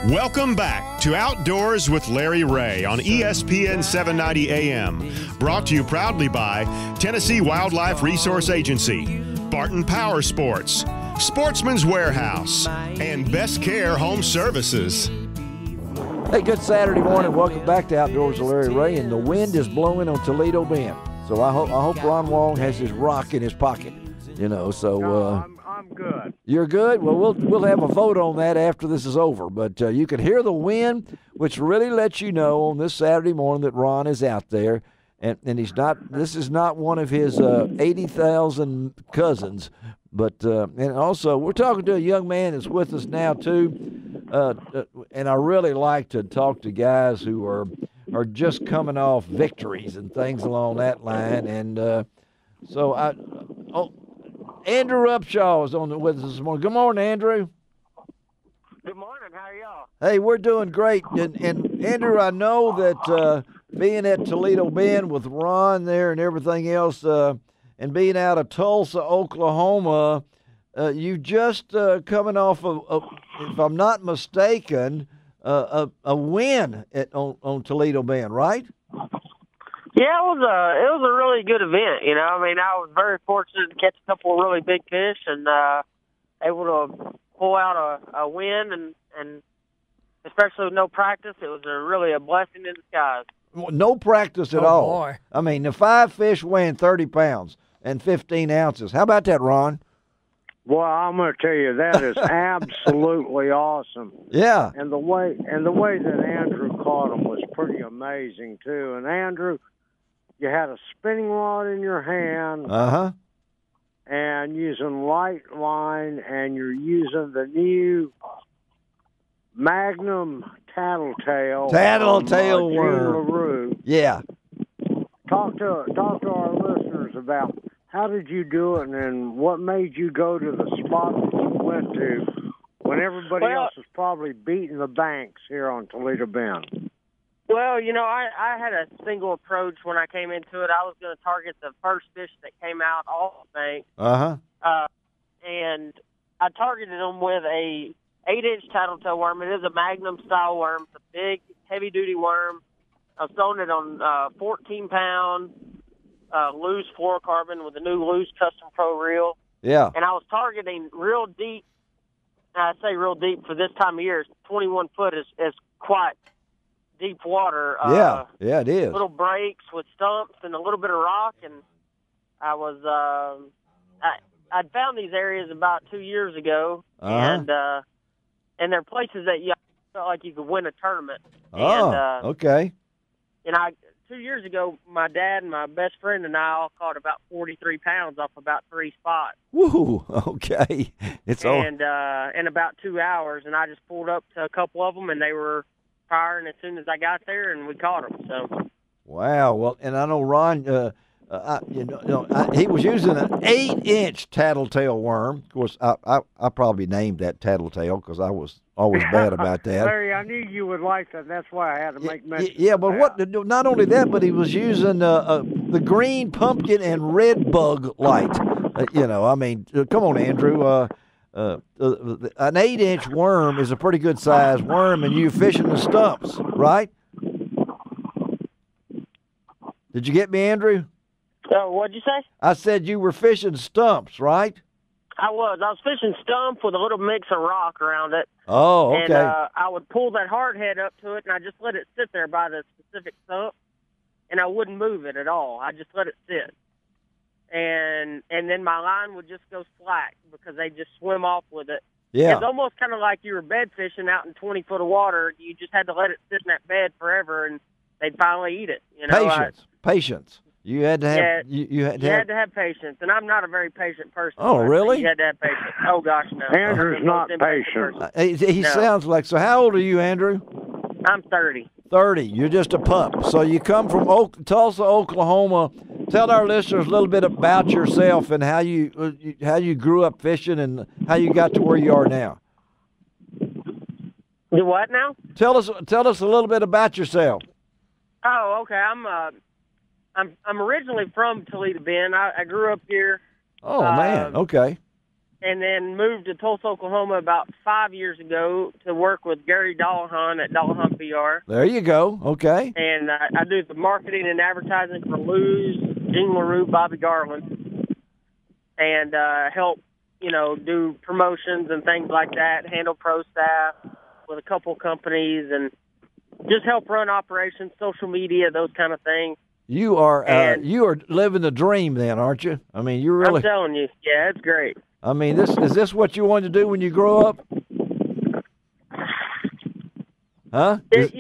Welcome back to Outdoors with Larry Ray on ESPN 790 AM. Brought to you proudly by Tennessee Wildlife Resource Agency, Barton Power Sports, Sportsman's Warehouse, and Best Care Home Services. Hey, good Saturday morning. Welcome back to Outdoors with Larry Ray. And the wind is blowing on Toledo Bend. So I hope Ron Wong has his rock in his pocket. You know, so I'm good. You're good? Well, we'll have a vote on that after this is over. But you can hear the wind, which really lets you know on this Saturday morning that Ron is out there. And he's not. This is not one of his 80,000 cousins. But and also we're talking to a young man that's with us now too. And I really like to talk to guys who are just coming off victories and things along that line. And Andrew Upshaw is with us this morning. Good morning, Andrew. Good morning. How are y'all? Hey, we're doing great. And Andrew, I know that being at Toledo Bend with Ron there and everything else, and being out of Tulsa, Oklahoma, you just coming off of, if I'm not mistaken, a win on Toledo Bend, right? Yeah, it was a really good event. You know, I mean, I was very fortunate to catch a couple of really big fish and able to pull out a win, and especially with no practice, it was really a blessing in disguise. No practice at all. Boy. I mean, the 5 fish weighing 30 pounds and 15 ounces. How about that, Ron? Well, I'm going to tell you, that is absolutely awesome. Yeah. And the way that Andrew caught them was pretty amazing too. And Andrew, you had a spinning rod in your hand, and using light line, and you're using the new Magnum Tattletale worm. LaRue. Yeah. Talk to our listeners about how did you do it, and what made you go to the spot that you went to when everybody else was probably beating the banks here on Toledo Bend? Well, you know, I had a single approach when I came into it. I was going to target the first fish that came out off the bank. And I targeted them with a 8-inch tattletale worm. It is a Magnum style worm. It's a big, heavy-duty worm. I was throwing it on 14-pound loose fluorocarbon with a new loose Custom Pro reel. Yeah. And I was targeting real deep. I say real deep for this time of year. 21 foot is quite deep water. Yeah, it is. Little breaks with stumps and a little bit of rock. And I was I'd found these areas about 2 years ago. And they're places that you felt like you could win a tournament. Okay. And 2 years ago, my dad and my best friend and I all caught about 43 pounds off about 3 spots. Woo! Okay. In about 2 hours, and I just pulled up to a couple of them, and they were firing as soon as I got there, and we caught them. So. Wow. Well, and I know Ron. He was using an 8-inch tattletale worm. Of course, I probably named that tattletale because I was always bad about that. Larry, I knew you would like that. That's why I had to make mention. Yeah, but not only that, but he was using the green pumpkin and red bug light. I mean, come on, Andrew. An 8-inch worm is a pretty good size worm, and you're fishing the stumps, right? Did you get me, Andrew? What'd you say? I said you were fishing stumps, right? I was. I was fishing stump with a little mix of rock around it. Oh, okay. And I would pull that hard head up to it, and I just let it sit there by the specific stump, and I wouldn't move it at all. I just let it sit. And then my line would just go slack because they just swim off with it. Yeah. It's almost kind of like you were bed fishing out in 20 foot of water. You just had to let it sit in that bed forever, and they'd finally eat it. You know, Patience. You had to have. You had to have patience, and I'm not a very patient person. Oh, really? You had to have patience. Oh gosh, no. Andrew's not patient. He sounds like. So, how old are you, Andrew? I'm 30. 30. You're just a pup. So you come from Tulsa, Oklahoma. Tell our listeners a little bit about yourself and how you grew up fishing and how you got to where you are now. Do what now? Tell us a little bit about yourself. Oh, okay. I'm originally from Toledo Bend. I grew up here. Oh man, okay. and then moved to Tulsa, Oklahoma about 5 years ago to work with Gary Dollahan at Dollahan PR. There you go. Okay. And I do the marketing and advertising for Lou's, Gene LaRue, Bobby Garland, and help, do promotions and things like that, handle pro staff with a couple companies, and just help run operations, social media, those kind of things. You are living the dream then, aren't you? I mean, you really. I'm telling you, yeah, it's great. I mean, is this what you wanted to do when you grow up? Huh? It's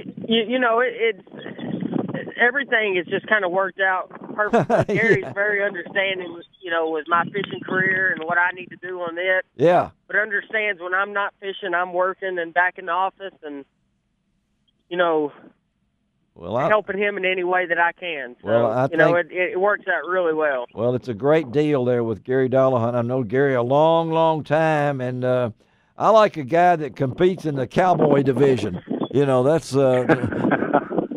everything is just kind of worked out perfectly. Gary's very understanding, with my fishing career and what I need to do on it. Yeah. But understands when I'm not fishing, I'm working and back in the office and, helping him in any way that I can. So, it works out really well. Well, it's a great deal there with Gary Dollahan. I know Gary a long, long time, and I like a guy that competes in the cowboy division. That's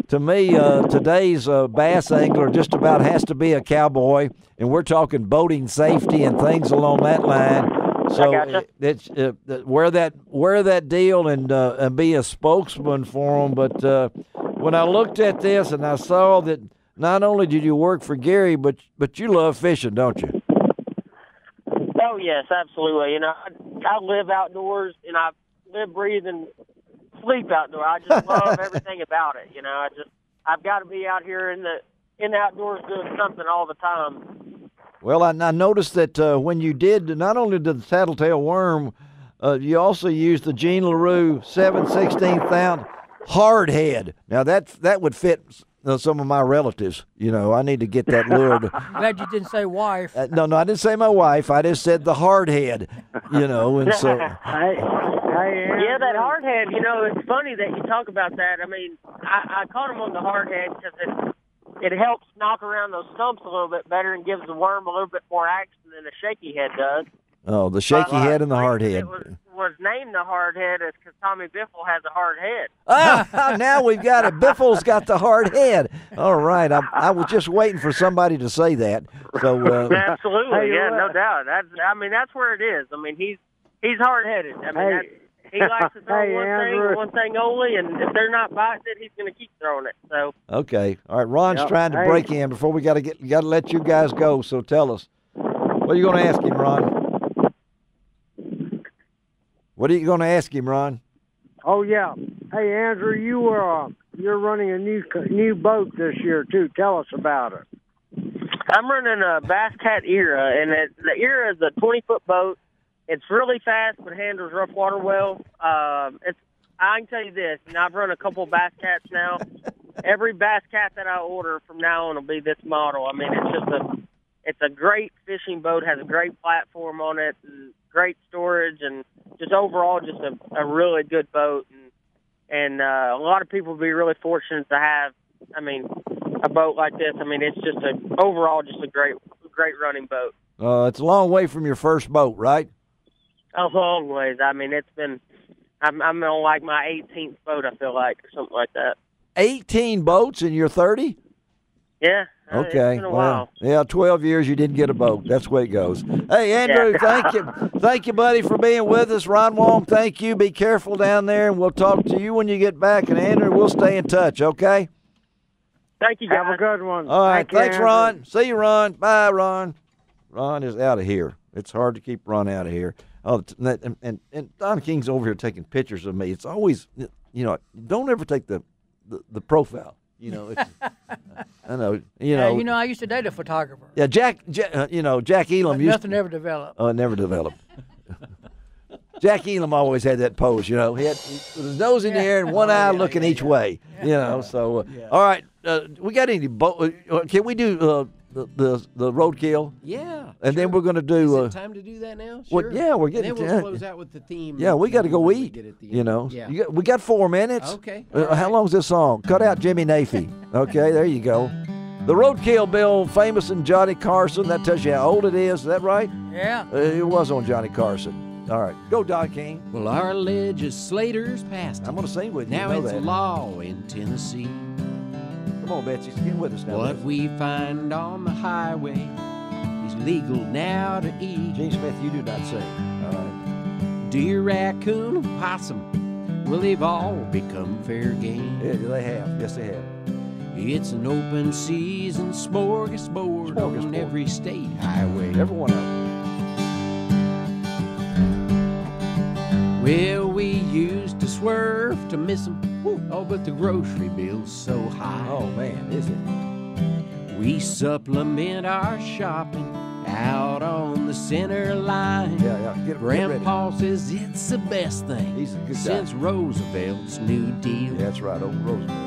to me, today's bass angler just about has to be a cowboy, and we're talking boating safety and things along that line. So it's wear that deal and be a spokesman for them. But when I looked at this and I saw that not only did you work for Gary, but you love fishing, don't you? Oh yes, absolutely. I live outdoors and I live, breathe, and sleep outdoors. I just love everything about it. I've got to be out here in the outdoors doing something all the time. Well, I noticed that when you did, not only did the tattletale worm, you also used the Gene LaRue 7/16 ounce hard head. Now that would fit some of my relatives. I need to get that lured. Glad you didn't say wife. No, I didn't say my wife. I just said the hard head. And so. Yeah, that hard head. It's funny that you talk about that. I mean, I caught him on the hard head because it helps knock around those stumps a little bit better and gives the worm a little bit more action than the shaky head does. Oh, the shaky head and the hard head. It was named the hard head because Tommy Biffle has a hard head. Now we've got it. Biffle's got the hard head. All right. I was just waiting for somebody to say that. So absolutely, no doubt. That's where it is. I mean, he's hard-headed. I mean, he likes to throw one thing only, and if they're not biting it, he's going to keep throwing it. So okay. All right. Ron's trying to break in before we got to let you guys go. So tell us, what are you going to ask him, Ron? What are you going to ask him, Ron? Oh yeah. Hey Andrew, you're running a new boat this year too. Tell us about it. I'm running a Bass Cat Era, and the Era is a 20-foot boat. It's really fast, but handles rough water well. I can tell you this, and I've run a couple Bass Cats now. Every Bass Cat that I order from now on will be this model. I mean, it's a great fishing boat, has a great platform on it, and great storage, and just overall just a really good boat. And a lot of people will be really fortunate to have, a boat like this. I mean, it's just overall a great running boat. It's a long way from your first boat, right? A long ways. I mean, I'm on like my 18th boat, I feel like, or something like that. 18 boats and you're 30? Yeah. Okay. It's been a while. Yeah, 12 years you didn't get a boat. That's the way it goes. Hey, Andrew, thank you. Thank you, buddy, for being with us. Ron Wong, thank you. Be careful down there, and we'll talk to you when you get back. And, Andrew, we'll stay in touch, okay? Thank you, guys. Have a good one. All right. Thanks, Andrew. Ron. See you, Ron. Bye, Ron. Ron is out of here. It's hard to keep Ron out of here. Oh, and Don King's over here taking pictures of me. It's always, don't ever take the profile. I know. I used to date a photographer. Yeah, Jack Elam used. Nothing ever developed. Oh, it never developed. Jack Elam always had that pose. He had with his nose in the air and one eye looking each way. So all right, we got any? Can we do the roadkill? Yeah. And then we're going to do. Is it time to do that now? Sure. Well, yeah, we're getting. And then we'll close out with the theme. Yeah, we got to go eat. Yeah. We got 4 minutes. Okay. How long's this song? Cut out Jimmy Nafee. Okay, there you go. The Roadkill Bill, famous in Johnny Carson. That tells you how old it is. Is that right? Yeah. It was on Johnny Carson. All right, go Don King. Well, our legislators passed it. I'm going to sing with you. Now it's law in Tennessee. Come on, Betsy, get with us now. What we find on the highway is legal now to eat. Gene Smith, you do not sing. All right. Deer, raccoon, and possum, well, they've all become fair game. Yeah, they have. Yes, they have. It's an open season smorgasbord on every state highway. Every one of them. Well, we used to swerve to miss them. Oh, but the grocery bill's so high. Oh, man, is it? We supplement our shopping out on the center line. Yeah. Get Grandpa says it's the best thing He's a good guy. since Roosevelt's New Deal. Yeah, that's right, old Roosevelt.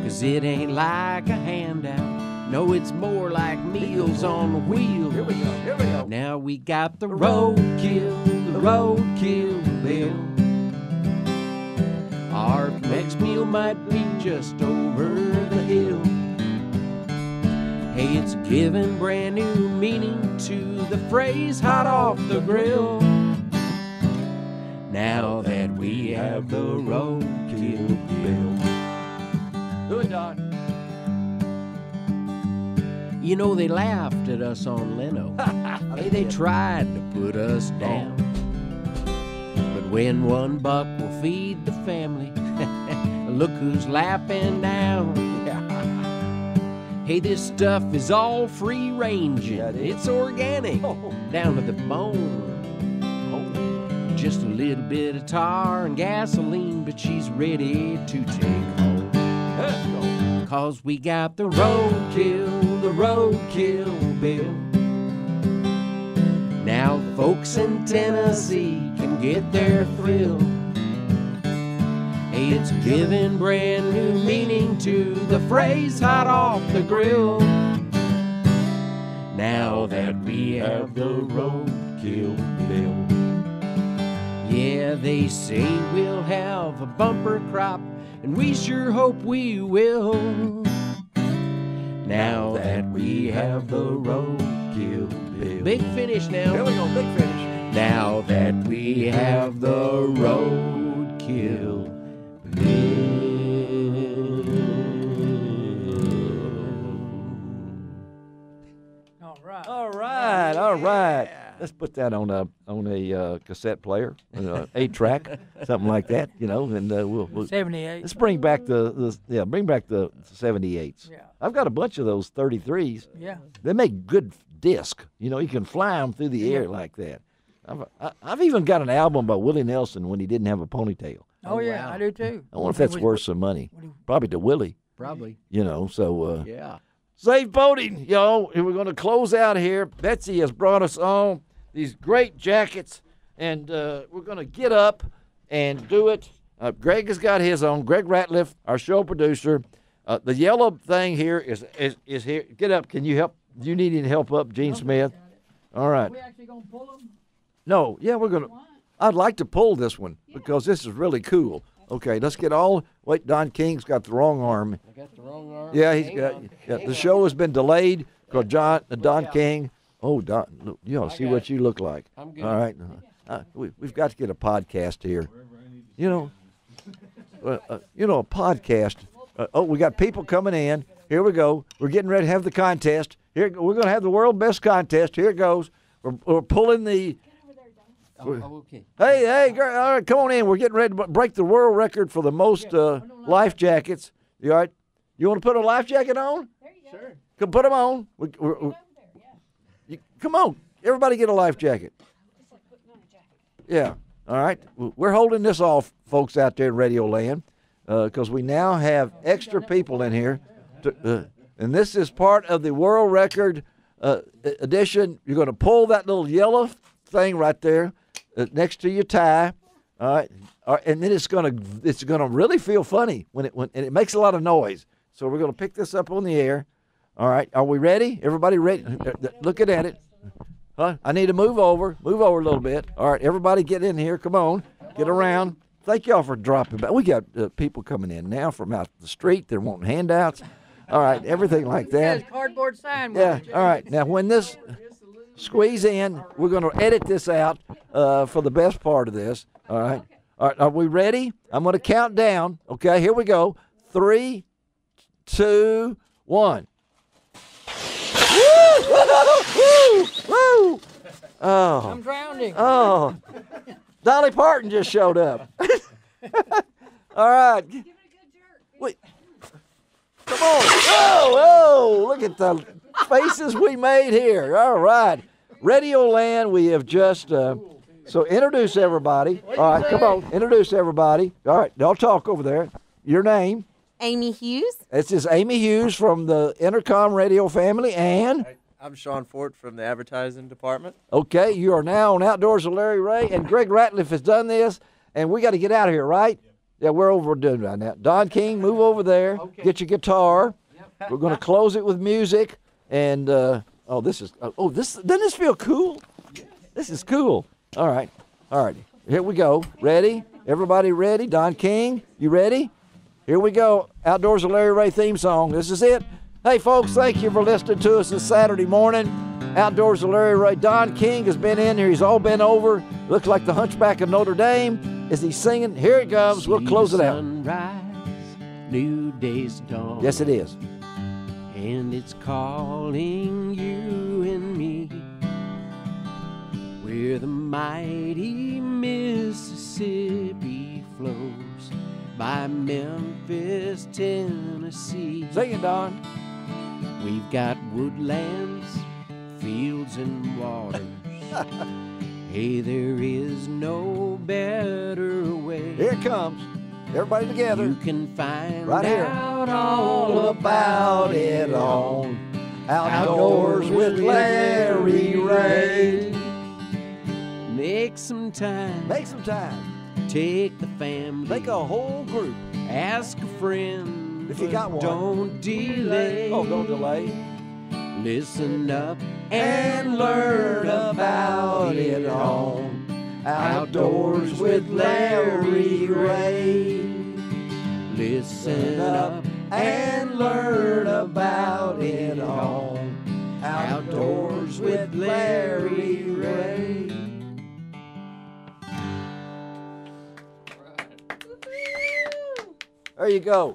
'Cause it ain't like a handout. No, it's more like meals on wheels. Here we go. Now we got the roadkill bill. Our next meal might be just over the hill. Hey, it's giving brand new meaning to the phrase hot off the grill. Now that we have the roadkill bill. Do it, Don. You know, they laughed at us on Leno. Hey, they tried to put us down. But when $1 will feed the family, look who's laughing now. Hey, this stuff is all free ranging. Yeah, it's organic, down to the bone. Just a little bit of tar and gasoline, but she's ready to take home. Let's go. 'Cause we got the roadkill bill. Now folks in Tennessee can get their thrill. Hey, it's giving brand new meaning to the phrase hot off the grill. Now that we have the roadkill bill. Yeah, they say we'll have a bumper crop, and we sure hope we will. Now that we have the roadkill bill. Big finish now. Here we go, big finish. Now that we have the roadkill bill. All right. Let's put that on a cassette player, 8-track, something like that, and we'll 78. Let's bring back the 78s. Yeah. I've got a bunch of those 33s. Yeah. They make good disc. You can fly them through the air like that. I've even got an album by Willie Nelson when he didn't have a ponytail. Oh, yeah, wow. I do too. I wonder if that's worth some money. Probably to Willie. Probably. So Yeah. safe boating, y'all. And we're going to close out here. Betsy has brought us on these great jackets, and we're going to get up and do it. Greg has got his on. Greg Ratliff, our show producer. The yellow thing here is here. Get up. Can you help? Do you need any help up, Gene Smith? All right. Are we actually going to pull them? No. Yeah, we're going to. I'd like to pull this one because this is really cool. Okay, let's get all. Wait, Don King's got the wrong arm. I got the wrong arm. Yeah, he's got. Yeah, the show has been delayed because Don King. Oh, Don, look, you ought to see what you look like. I'm good. All right, we've got to get a podcast here. A podcast. We got people coming in. Here we go. We're getting ready to have the contest. Here we're going to have the world best contest. Here it goes. We're pulling the. Okay. Hey, girl, all right, come on in. We're getting ready to break the world record for the most life jackets. You all right? You want to put a life jacket on? Sure. Come put them on. Come on. Everybody get a life jacket. Yeah. All right. We're holding this off, folks out there in Radio Land, because we now have extra people in here. And this is part of the world record edition. You're going to pull that little yellow thing right there next to your tie. All right. And then it's going to really feel funny when it makes a lot of noise. So we're going to pick this up on the air. All right. Are we ready? Everybody ready? Looking at it. Huh? I need to move over a little bit. All right, everybody get in here. Come on, get around. Thank y'all for dropping by. We got people coming in now from out the street. They're wanting handouts. All right, everything like that. Cardboard sign. Yeah, all right. Now, when this squeeze in, we're going to edit this out for the best part of this. All right. All right, are we ready? I'm going to count down. Okay, here we go. 3, 2, 1. Woo! Woo! Woo! Oh. I'm drowning. Oh. Dolly Parton just showed up. All right. Give it a good jerk. Wait. Come on. Whoa, look at the faces we made here. All right. Radio Land, we have just, so introduce everybody. All right, come on. Introduce everybody. All right, don't talk over there. Your name? Amy Hughes. This is Amy Hughes from the Intercom Radio family, and? I'm Sean Fort from the advertising department. Okay, you are now on Outdoors with Larry Ray, and Greg Ratliff has done this, and we got to get out of here, right? Yeah, we're overdoing right now. Don King, move over there. Okay. Get your guitar. Yep. We're going to close it with music, and doesn't this feel cool? Yes. This is cool. All right, here we go. Ready? Everybody ready? Don King, you ready? Here we go. Outdoors with Larry Ray theme song. This is it. Hey, folks, thank you for listening to us this Saturday morning. Outdoors with Larry Ray. Don King has been in here. He's all been over. Looks like the Hunchback of Notre Dame. Is he singing? Here it comes. We'll close it out. Sunrise, new day's dawn. Yes, it is. And it's calling you and me, where the mighty Mississippi flows by Memphis, Tennessee. Sing it, Don. We've got woodlands, fields, and waters. Hey, there is no better way. Here it comes. Everybody together. You can find right here. out all about it on Outdoors with Larry Ray. Make some time. Make some time. Take the family. Make a whole group. Ask a friend. If you got one. Don't delay. Oh, don't delay. Listen up and learn about it on Outdoors with Larry Ray. Listen up and learn about it on Outdoors with Larry Ray. There you go.